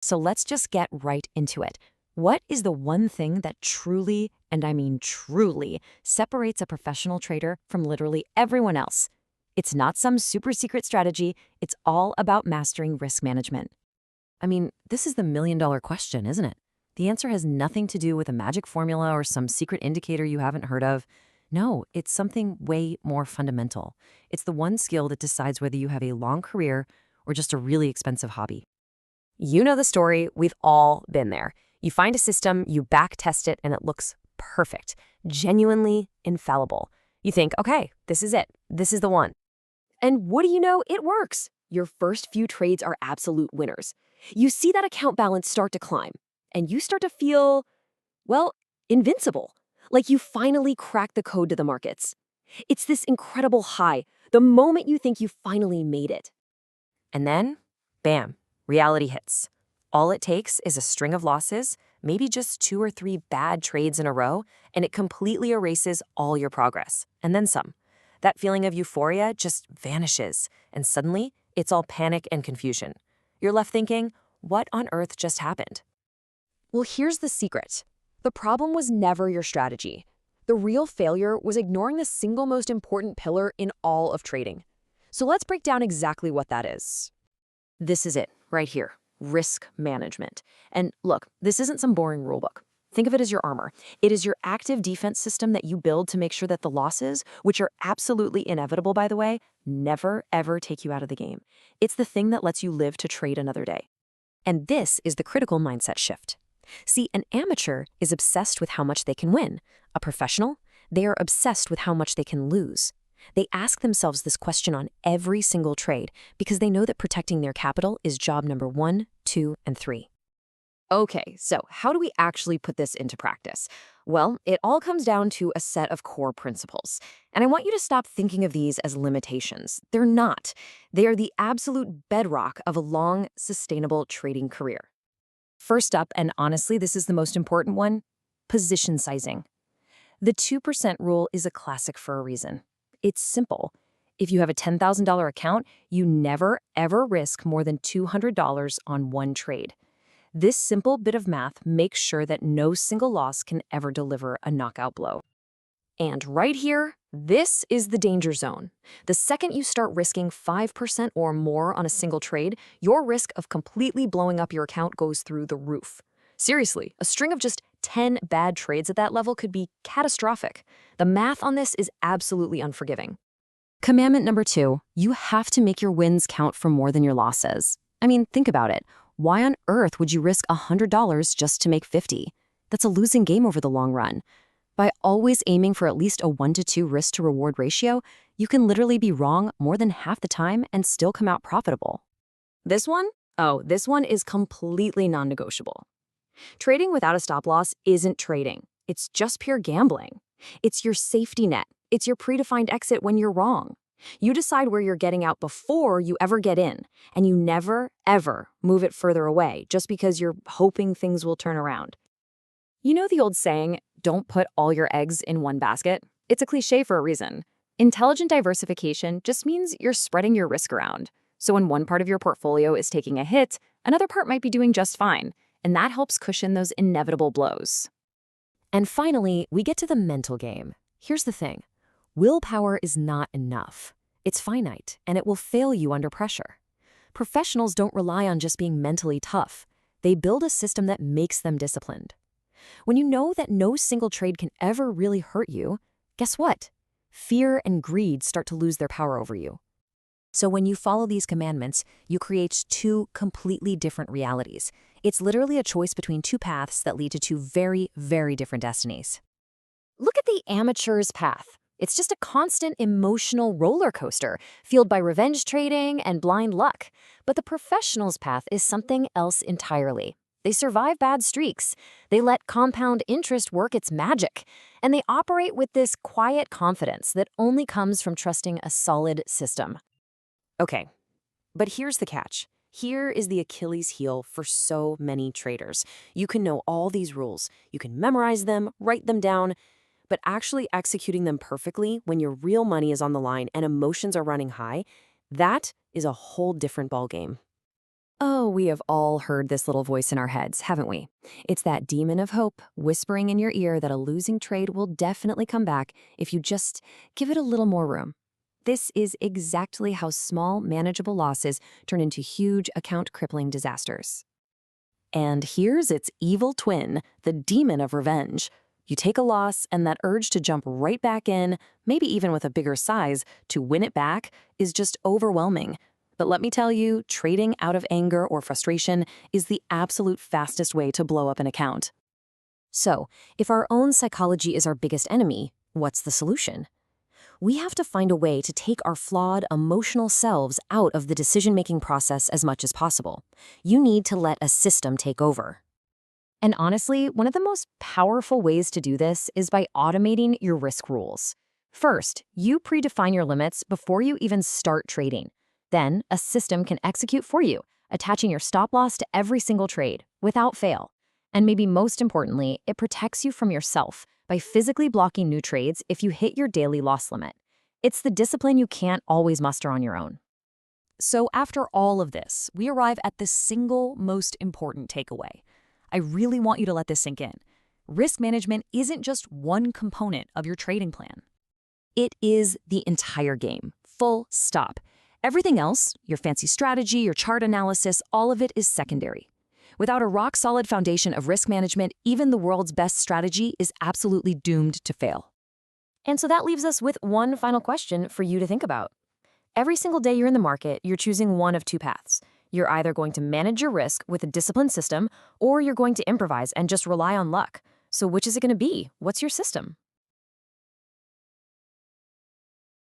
So let's just get right into it. What is the one thing that truly, and I mean truly, separates a professional trader from literally everyone else? It's not some super secret strategy, it's all about mastering risk management. I mean, this is the million-dollar question, isn't it? The answer has nothing to do with a magic formula or some secret indicator you haven't heard of. No, it's something way more fundamental. It's the one skill that decides whether you have a long career or just a really expensive hobby. You know the story, we've all been there. You find a system, you back test it, and it looks perfect, genuinely infallible. You think, okay, this is it, this is the one. And what do you know? It works. Your first few trades are absolute winners. You see that account balance start to climb, and you start to feel, well, invincible. Like you finally cracked the code to the markets. It's this incredible high, the moment you think you finally made it. And then, bam, reality hits. All it takes is a string of losses, maybe just 2 or 3 bad trades in a row, and it completely erases all your progress, and then some. That feeling of euphoria just vanishes, and suddenly, it's all panic and confusion. You're left thinking, what on earth just happened? Well, here's the secret. The problem was never your strategy. The real failure was ignoring the single most important pillar in all of trading. So let's break down exactly what that is. This is it, right here, risk management. And look, this isn't some boring rulebook. Think of it as your armor. It is your active defense system that you build to make sure that the losses, which are absolutely inevitable, by the way, never, ever take you out of the game. It's the thing that lets you live to trade another day. And this is the critical mindset shift. See, an amateur is obsessed with how much they can win. A professional, they are obsessed with how much they can lose. They ask themselves this question on every single trade because they know that protecting their capital is job number 1, 2, and 3. Okay, so how do we actually put this into practice? Well, it all comes down to a set of core principles. And I want you to stop thinking of these as limitations. They're not. They are the absolute bedrock of a long, sustainable trading career. First up, and honestly, this is the most important one, position sizing. The 2% rule is a classic for a reason. It's simple. If you have a $10,000 account, you never, ever risk more than $200 on one trade. This simple bit of math makes sure that no single loss can ever deliver a knockout blow. And right here, this is the danger zone. The second you start risking 5% or more on a single trade, your risk of completely blowing up your account goes through the roof. Seriously, a string of just 10 bad trades at that level could be catastrophic. The math on this is absolutely unforgiving. Commandment number 2, you have to make your wins count for more than your losses. I mean, think about it. Why on earth would you risk $100 just to make 50? That's a losing game over the long run. By always aiming for at least a 1-to-2 risk-to-reward ratio, you can literally be wrong more than half the time and still come out profitable. This one? Oh, this one is completely non-negotiable. Trading without a stop-loss isn't trading. It's just pure gambling. It's your safety net. It's your predefined exit when you're wrong. You decide where you're getting out before you ever get in, and you never, ever move it further away just because you're hoping things will turn around. You know the old saying, don't put all your eggs in one basket? It's a cliche for a reason. Intelligent diversification just means you're spreading your risk around. So when one part of your portfolio is taking a hit, another part might be doing just fine, and that helps cushion those inevitable blows. And finally, we get to the mental game. Here's the thing. Willpower is not enough. It's finite, and it will fail you under pressure. Professionals don't rely on just being mentally tough. They build a system that makes them disciplined. When you know that no single trade can ever really hurt you, guess what? Fear and greed start to lose their power over you. So when you follow these commandments, you create 2 completely different realities. It's literally a choice between 2 paths that lead to 2 very, very different destinies. Look at the amateur's path. It's just a constant emotional roller coaster, fueled by revenge trading and blind luck. But the professional's path is something else entirely. They survive bad streaks. They let compound interest work its magic. And they operate with this quiet confidence that only comes from trusting a solid system. Okay, but here's the catch. Here is the Achilles heel for so many traders. You can know all these rules. You can memorize them, write them down, but actually executing them perfectly when your real money is on the line and emotions are running high, that is a whole different ballgame. Oh, we have all heard this little voice in our heads, haven't we? It's that demon of hope whispering in your ear that a losing trade will definitely come back if you just give it a little more room. This is exactly how small, manageable losses turn into huge, account-crippling disasters. And here's its evil twin, the demon of revenge. You take a loss, and that urge to jump right back in, maybe even with a bigger size, to win it back, is just overwhelming. But let me tell you, trading out of anger or frustration is the absolute fastest way to blow up an account. So, if our own psychology is our biggest enemy, what's the solution? We have to find a way to take our flawed, emotional selves out of the decision-making process as much as possible. You need to let a system take over. And honestly, one of the most powerful ways to do this is by automating your risk rules. First, you predefine your limits before you even start trading. Then, a system can execute for you, attaching your stop loss to every single trade, without fail. And maybe most importantly, it protects you from yourself by physically blocking new trades if you hit your daily loss limit. It's the discipline you can't always muster on your own. So after all of this, we arrive at the single most important takeaway. I really want you to let this sink in. Risk management isn't just one component of your trading plan. It is the entire game, full stop. Everything else, your fancy strategy, your chart analysis, all of it is secondary. Without a rock-solid foundation of risk management, even the world's best strategy is absolutely doomed to fail. And so that leaves us with one final question for you to think about. Every single day you're in the market, you're choosing one of two paths. You're either going to manage your risk with a disciplined system, or you're going to improvise and just rely on luck. So which is it going to be? What's your system?